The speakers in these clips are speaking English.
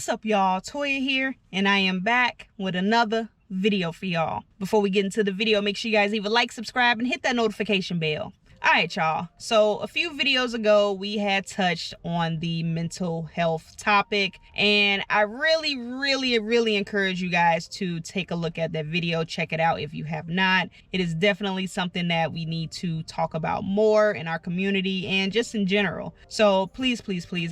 What's up, y'all? Toya here, and I am back with another video for y'all. Before we get into the video, make sure you guys leave a like, subscribe, and hit that notification bell. All right, y'all. So a few videos ago, we had touched on the mental health topic, and I really encourage you guys to take a look at that video. Check it out if you have not. It is definitely something that we need to talk about more in our community and just in general. So please,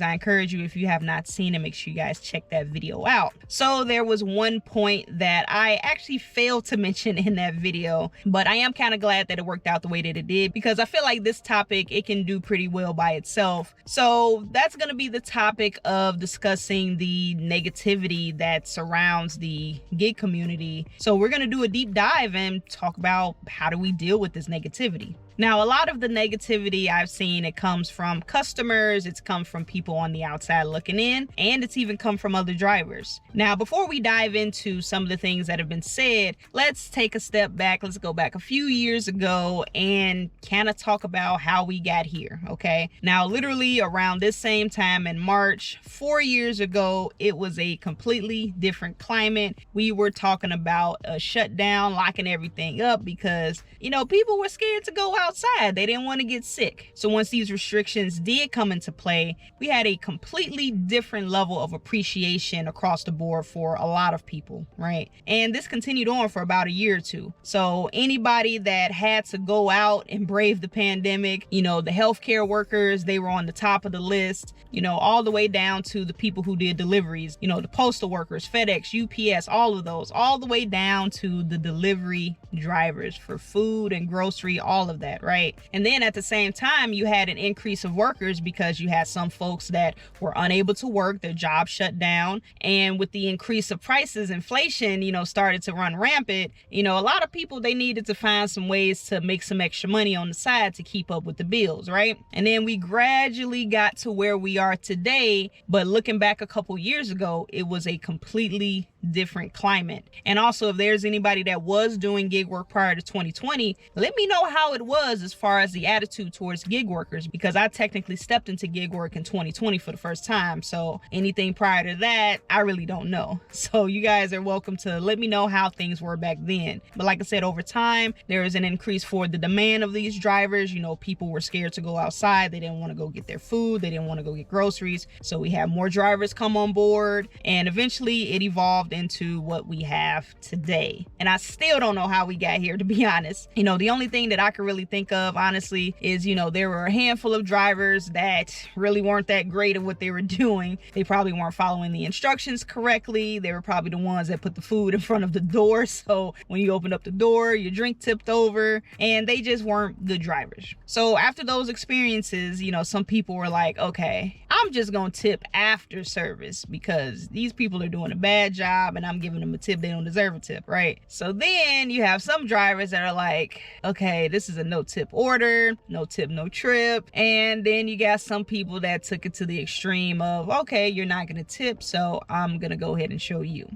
I encourage you, if you have not seen it, make sure you guys check that video out. So there was one point that I actually failed to mention in that video, but I am kind of glad that it worked out the way that it did, because I feel like this topic, it can do pretty well by itself. So that's going to be the topic of discussing the negativity that surrounds the gig community. So we're going to do a deep dive and talk about how do we deal with this negativity. Now, a lot of the negativity I've seen, it comes from customers, it's come from people on the outside looking in, and it's even come from other drivers. Now, before we dive into some of the things that have been said, let's take a step back. Let's go back a few years ago and kind of talk about how we got here, okay? Now, literally around this same time in March, 4 years ago, it was a completely different climate. We were talking about a shutdown, locking everything up because, people were scared to go outside. They didn't want to get sick. So once these restrictions did come into play, we had a completely different level of appreciation across the board for a lot of people, right? And this continued on for about a year or two. So anybody that had to go out and brave the pandemic, the healthcare workers, they were on the top of the list, all the way down to the people who did deliveries, the postal workers, FedEx, UPS, all of those, all the way down to the delivery drivers for food and grocery, all of that, right? And then at the same time, you had an increase of workers because you had some folks that were unable to work, their jobs shut down. And with the increase of prices, inflation, started to run rampant. A lot of people, they needed to find some ways to make some extra money on the side to keep up with the bills, right? And then we gradually got to where we are today. But looking back a couple years ago, it was a completely different climate. And also, if there's anybody that was doing gig work prior to 2020, let me know how it was as far as the attitude towards gig workers, because I technically stepped into gig work in 2020 for the first time. So anything prior to that, I really don't know. So you guys are welcome to let me know how things were back then. But like I said, over time, there is an increase for the demand of these drivers. People were scared to go outside. They didn't want to go get their food. They didn't want to go get groceries. So we had more drivers come on board, and eventually it evolved into what we have today. And I still don't know how we got here, to be honest. The only thing that I could really think of, honestly, is, there were a handful of drivers that really weren't that great at what they were doing. They probably weren't following the instructions correctly. They were probably the ones that put the food in front of the door. So when you opened up the door, your drink tipped over, and they just weren't good drivers. So after those experiences, some people were like, okay, I'm just gonna tip after service because these people are doing a bad job and I'm giving them a tip. They don't deserve a tip, right? So then you have some drivers that are like, okay, this is a no tip order, no tip, no trip. And then you got some people that took it to the extreme of, okay, you're not gonna tip, so I'm gonna go ahead and show you,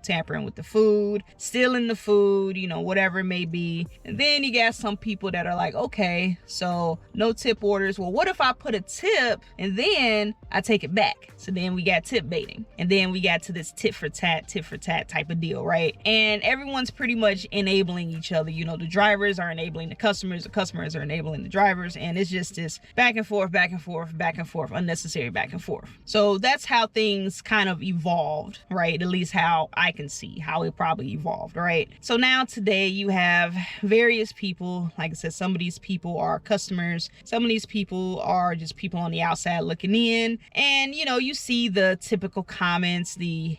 tampering with the food, stealing the food, whatever it may be. And then you got some people that are like, okay, so no tip orders. Well, what if I put a tip and then I take it back? So then we got tip baiting. And then we got to this tit for tat type of deal, right? And everyone's pretty much enabling each other. The drivers are enabling the customers are enabling the drivers, and it's just this back and forth, unnecessary back and forth. So that's how things kind of evolved, right? At least how I can see how it probably evolved, right? So now today you have various people. Like I said, some of these people are customers, some of these people are just people on the outside looking in, and you see the typical comments, the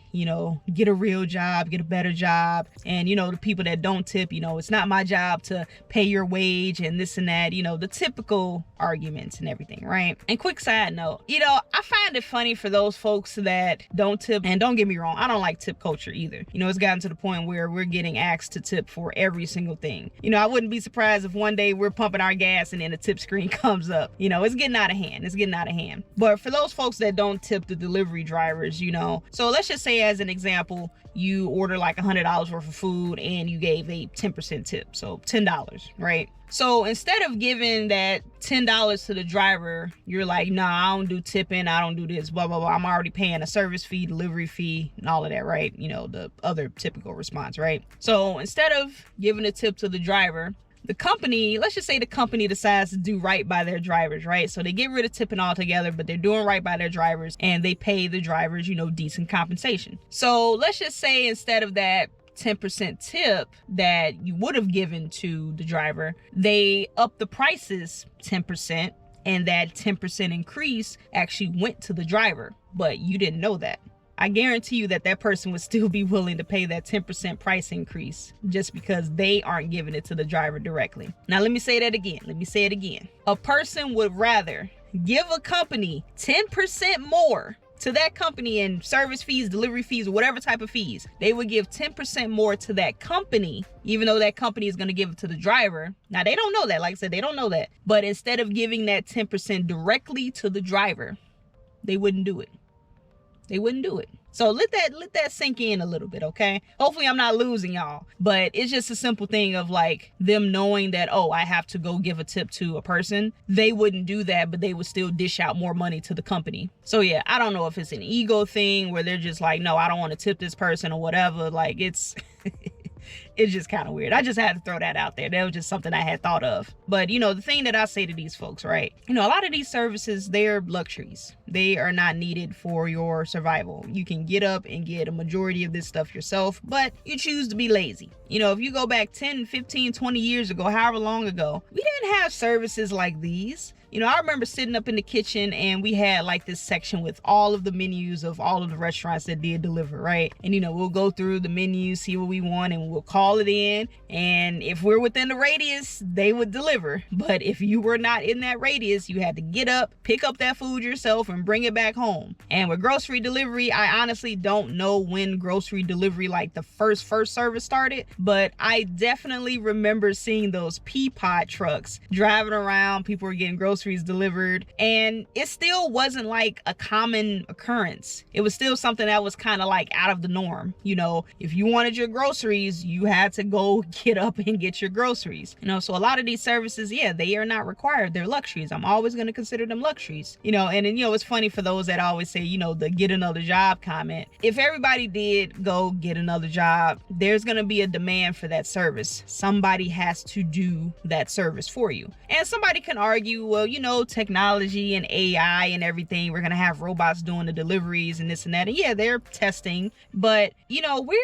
get a real job, get a better job, and the people that don't tip, it's not my job to pay your wage and this and that, the typical arguments and everything, right? And quick side note, I find it funny for those folks that don't tip. And don't get me wrong, I don't like tip culture either. It's gotten to the point where we're getting asked to tip for every single thing. I wouldn't be surprised if one day we're pumping our gas and then a tip screen comes up. It's getting out of hand. But for those folks that don't tip the delivery drivers, so let's just say, as an example, example, you order like $100 worth of food and you gave a 10% tip, so $10, right? So instead of giving that $10 to the driver, you're like, nah, I don't do tipping, I don't do this, blah, blah, blah. I'm already paying a service fee, delivery fee, and all of that, right? You know, the other typical response, right? So instead of giving a tip to the driver, the company, let's just say the company decides to do right by their drivers, right? So they get rid of tipping altogether, but they're doing right by their drivers and they pay the drivers, you know, decent compensation. So let's just say instead of that 10% tip that you would have given to the driver, they up the prices 10%, and that 10% increase actually went to the driver, but you didn't know that. I guarantee you that person would still be willing to pay that 10% price increase just because they aren't giving it to the driver directly. Now, let me say that again. Let me say it again. A person would rather give a company 10% more to that company in service fees, delivery fees, whatever type of fees. They would give 10% more to that company, even though that company is going to give it to the driver. Now, they don't know that. Like I said, they don't know that. But instead of giving that 10% directly to the driver, they wouldn't do it. They wouldn't do it. So let that sink in a little bit, okay? Hopefully I'm not losing y'all, but it's just a simple thing of like them knowing that, oh, I have to go give a tip to a person. They wouldn't do that, but they would still dish out more money to the company. So yeah, I don't know if it's an ego thing where they're just like, no, I don't want to tip this person or whatever. Like it's it's just kind of weird. I just had to throw that out there. That was just something I had thought of. But you know, the thing that I say to these folks, right? You know, a lot of these services, they're luxuries. They are not needed for your survival. You can get up and get a majority of this stuff yourself, but you choose to be lazy. You know, if you go back 10, 15, 20 years ago, however long ago, we didn't have services like these. You know, I remember sitting up in the kitchen and we had like this section with all of the menus of all of the restaurants that did deliver, right? And, you know, we'll go through the menus, see what we want, and we'll call it in. And if we're within the radius, they would deliver. But if you were not in that radius, you had to get up, pick up that food yourself and bring it back home. And with grocery delivery, I honestly don't know when grocery delivery, like the first service started, but I definitely remember seeing those pea pod trucks driving around. People were getting groceries delivered, and it still wasn't like a common occurrence. It was still something that was kind of like out of the norm. You know, if you wanted your groceries, you had to go get up and get your groceries. You know, so a lot of these services, yeah, they are not required. They're luxuries. I'm always going to consider them luxuries. You know, and then, you know, it's funny for those that always say, you know, the get another job comment. If everybody did go get another job, there's going to be a demand for that service. Somebody has to do that service for you. And somebody can argue, well, you know, technology and AI and everything, we're going to have robots doing the deliveries and this and that. And yeah, they're testing, but you know, we're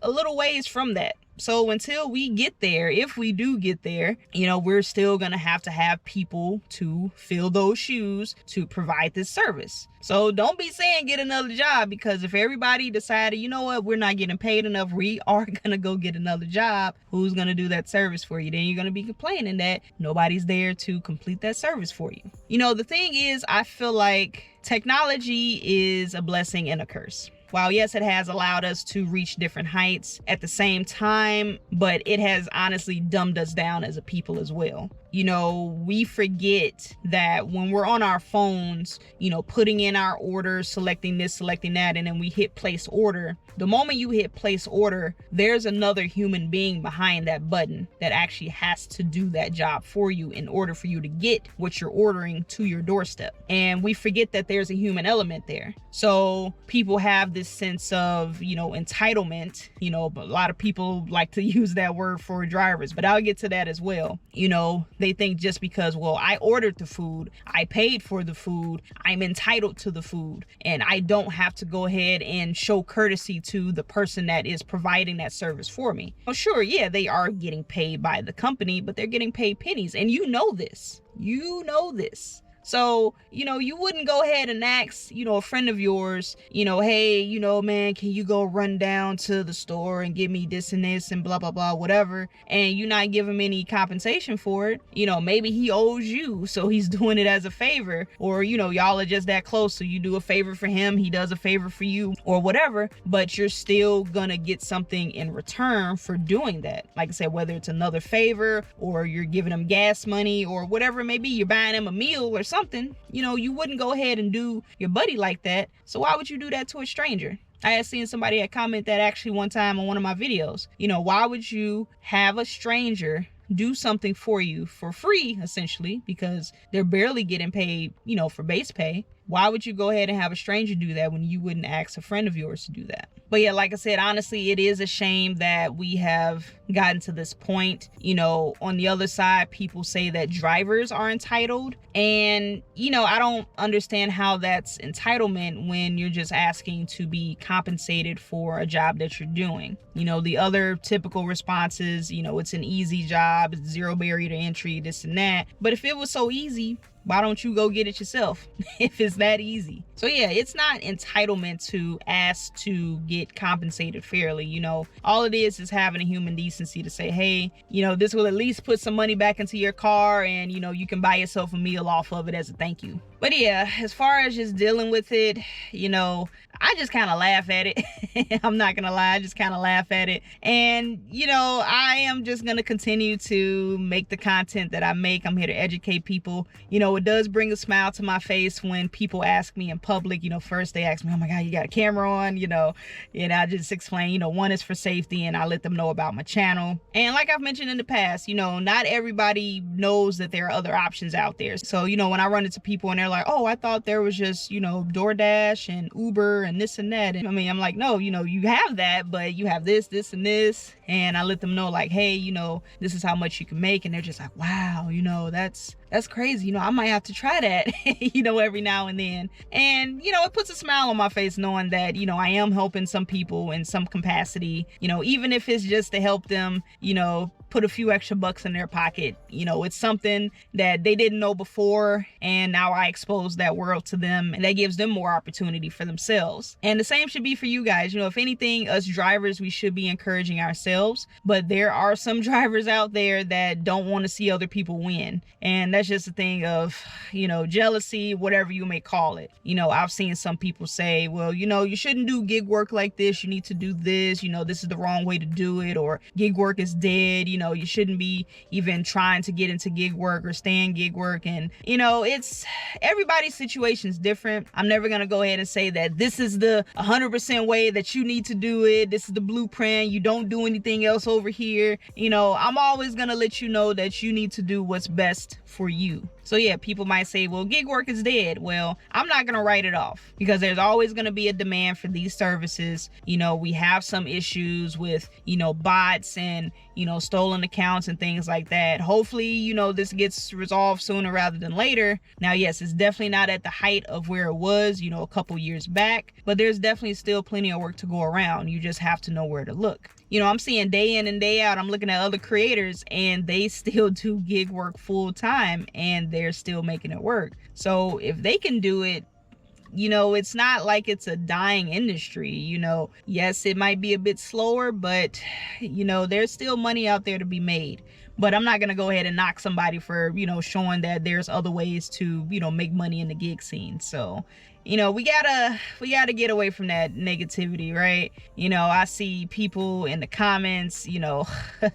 a little ways from that. So until we get there, if we do get there, you know, we're still going to have people to fill those shoes to provide this service. So don't be saying get another job, because if everybody decided, you know what, we're not getting paid enough, we are going to go get another job, who's going to do that service for you? Then you're going to be complaining that nobody's there to complete that service for you. You know, the thing is, I feel like technology is a blessing and a curse. While yes, it has allowed us to reach different heights at the same time, but it has honestly dumbed us down as a people as well. You know, we forget that when we're on our phones, you know, putting in our orders, selecting this, selecting that, and then we hit place order. The moment you hit place order, there's another human being behind that button that actually has to do that job for you in order for you to get what you're ordering to your doorstep. And we forget that there's a human element there. So people have this sense of, you know, entitlement. You know, but a lot of people like to use that word for drivers, but I'll get to that as well. You know, they think just because, well, I ordered the food, I paid for the food, I'm entitled to the food, and I don't have to go ahead and show courtesy to the person that is providing that service for me. Well, sure, yeah, they are getting paid by the company, but they're getting paid pennies, and you know this. You know this. So, you know, you wouldn't go ahead and ask, you know, a friend of yours, you know, hey, you know, man, can you go run down to the store and give me this and this and blah, blah, blah, whatever. And you not give him any compensation for it. You know, maybe he owes you, so he's doing it as a favor. Or, you know, y'all are just that close, so you do a favor for him, he does a favor for you or whatever. But you're still gonna get something in return for doing that. Like I said, whether it's another favor or you're giving him gas money or whatever it may be, you're buying him a meal or something, you know, you wouldn't go ahead and do your buddy like that. So why would you do that to a stranger? I had seen somebody had comment that actually one time on one of my videos. You know, why would you have a stranger do something for you for free, essentially, because they're barely getting paid, you know, for base pay? Why would you go ahead and have a stranger do that when you wouldn't ask a friend of yours to do that? But yeah, like I said, honestly, it is a shame that we have gotten to this point. You know, on the other side, people say that drivers are entitled. And, you know, I don't understand how that's entitlement when you're just asking to be compensated for a job that you're doing. You know, the other typical responses, you know, it's an easy job, it's zero barrier to entry, this and that. But if it was so easy, why don't you go get it yourself if it's that easy? So yeah, it's not entitlement to ask to get compensated fairly. You know, all it is having a human decency to say, hey, you know, this will at least put some money back into your car, and, you know, you can buy yourself a meal off of it as a thank you. But yeah, as far as just dealing with it, you know, I just kind of laugh at it. I'm not gonna lie, I just kind of laugh at it. And, you know, I am just gonna continue to make the content that I make. I'm here to educate people. You know, it does bring a smile to my face when people ask me in public. You know, first they ask me, oh my God, you got a camera on, you know, and I just explain, you know, one is for safety, and I let them know about my channel. And like I've mentioned in the past, you know, not everybody knows that there are other options out there. So, you know, when I run into people and they're like, oh, I thought there was just, you know, DoorDash and Uber and this and that. And I mean, I'm like, no, you know, you have that, but you have this, this, and this. And I let them know, like, hey, you know, this is how much you can make. And they're just like, wow, you know, that's crazy. You know, I might have to try that, you know, every now and then. And, you know, it puts a smile on my face knowing that, you know, I am helping some people in some capacity, you know, even if it's just to help them, you know, put a few extra bucks in their pocket. You know, it's something that they didn't know before, and now I expose that world to them, and that gives them more opportunity for themselves. And the same should be for you guys. You know, if anything, us drivers, we should be encouraging ourselves, but there are some drivers out there that don't want to see other people win. And that's just a thing of, you know, jealousy, whatever you may call it. You know, I've seen some people say, well, you know, you shouldn't do gig work like this. You need to do this. You know, this is the wrong way to do it, or gig work is dead. You know, you shouldn't be even trying to get into gig work or stay in gig work. And, you know, it's everybody's situation is different. I'm never going to go ahead and say that this is the 100% way that you need to do it. This is the blueprint. You don't do anything else over here. You know, I'm always going to let you know that you need to do what's best for you. So yeah, people might say, well, gig work is dead. Well, I'm not going to write it off, because there's always going to be a demand for these services. You know, we have some issues with, you know, bots and, you know, stolen accounts and things like that. Hopefully, you know, this gets resolved sooner rather than later. Now, yes, it's definitely not at the height of where it was, you know, a couple years back, but there's definitely still plenty of work to go around. You just have to know where to look. You know, I'm seeing day in and day out, I'm looking at other creators and they still do gig work full time and they're still making it work. So if they can do it, you know, it's not like it's a dying industry. You know, yes, it might be a bit slower, but, you know, there's still money out there to be made. But I'm not going to go ahead and knock somebody for, you know, showing that there's other ways to, you know, make money in the gig scene. So, you know, we gotta get away from that negativity, right? You know, I see people in the comments, you know,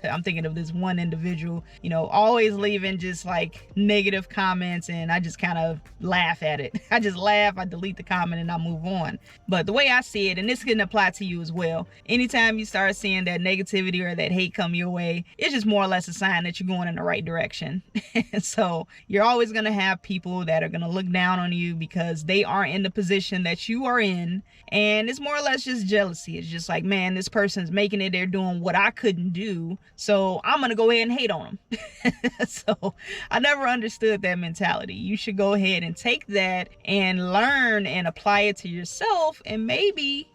I'm thinking of this one individual, you know, always leaving just like negative comments, and I just kind of laugh at it. I just laugh, I delete the comment, and I move on. But the way I see it, and this can apply to you as well, anytime you start seeing that negativity or that hate come your way, it's just more or less a sign that you're going in the right direction. So you're always going to have people that are going to look down on you because they aren't in the position that you are in, and it's more or less just jealousy. It's just like, man, this person's making it, they're doing what I couldn't do, so I'm gonna go ahead and hate on them. So I never understood that mentality. You should go ahead and take that and learn and apply it to yourself, and maybe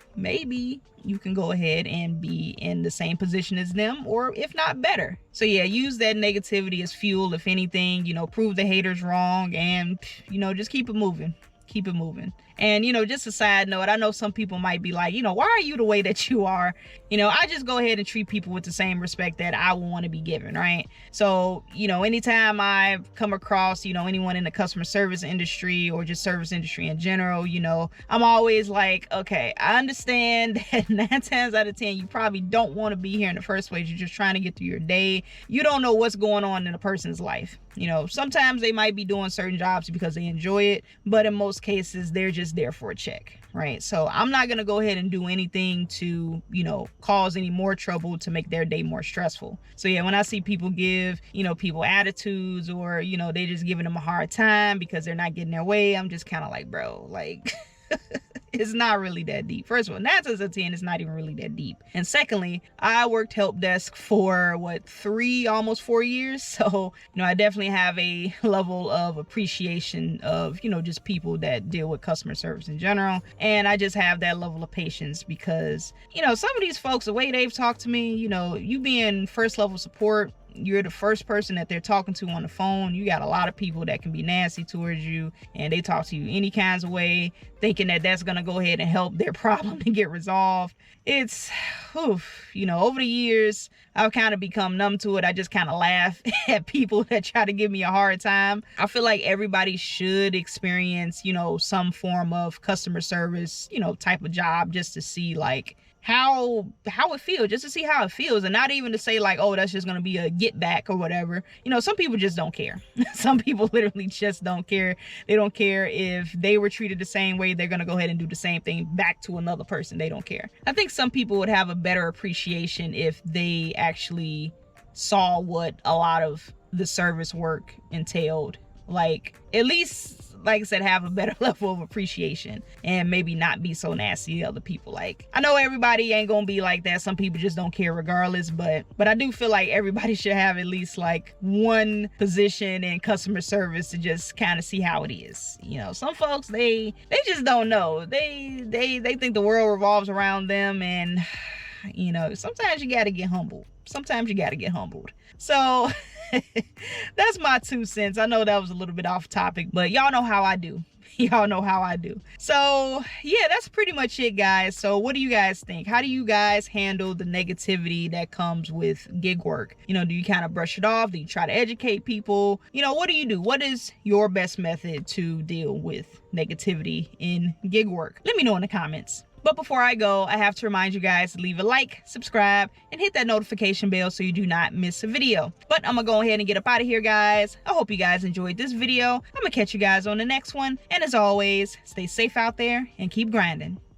you can go ahead and be in the same position as them, or if not better. So yeah, use that negativity as fuel, if anything. You know, prove the haters wrong, and, you know, just keep it moving. Keep it moving. And, you know, just a side note, I know some people might be like, you know, why are you the way that you are? You know, I just go ahead and treat people with the same respect that I want to be given, right? So, you know, anytime I come across, you know, anyone in the customer service industry or just service industry in general, you know, I'm always like, okay, I understand that 9 times out of 10, you probably don't want to be here in the first place. You're just trying to get through your day. You don't know what's going on in a person's life. You know, sometimes they might be doing certain jobs because they enjoy it, but in most cases, they're just there for a check. right? So I'm not gonna go ahead and do anything to, you know, cause any more trouble to make their day more stressful. So yeah, when I see people give, you know, people attitudes, or, you know, they just giving them a hard time because they're not getting their way, I'm just kind of like, bro, like it's not really that deep. First of all, 9 times out of 10, it's not even really that deep. And secondly, I worked help desk for what, 3, almost 4 years. So, you know, I definitely have a level of appreciation of, you know, just people that deal with customer service in general. And I just have that level of patience because, you know, some of these folks, the way they've talked to me, you know, you being first level support, you're the first person that they're talking to on the phone. You got a lot of people that can be nasty towards you, and they talk to you any kinds of way, thinking that that's gonna go ahead and help their problem to get resolved. It's, oof, you know, over the years, I've kind of become numb to it. I just kind of laugh at people that try to give me a hard time. I feel like everybody should experience, you know, some form of customer service, you know, type of job, just to see like how it feels, just to see how it feels, and not even to say like, oh, that's just gonna be a get back or whatever. You know, some people just don't care. Some people literally just don't care. They don't care if they were treated the same way, they're gonna go ahead and do the same thing back to another person. They don't care. I think some people would have a better appreciation if they actually saw what a lot of the service work entailed. Like, at least, like I said, have a better level of appreciation and maybe not be so nasty to other people. Like, I know everybody ain't gonna be like that. Some people just don't care regardless, but I do feel like everybody should have at least like one position in customer service to just kind of see how it is. You know, some folks, they just don't know. They think the world revolves around them, and you know, sometimes you gotta get humbled. Sometimes you gotta get humbled. So that's my 2 cents. I know that was a little bit off topic, but y'all know how I do. Y'all know how I do. So yeah, that's pretty much it, guys. So what do you guys think? How do you guys handle the negativity that comes with gig work? You know, do you kind of brush it off? Do you try to educate people? You know, what do you do? What is your best method to deal with negativity in gig work? Let me know in the comments. But before I go, I have to remind you guys to leave a like, subscribe, and hit that notification bell so you do not miss a video. But I'm gonna go ahead and get up out of here, guys. I hope you guys enjoyed this video. I'm gonna catch you guys on the next one. And as always, stay safe out there and keep grinding.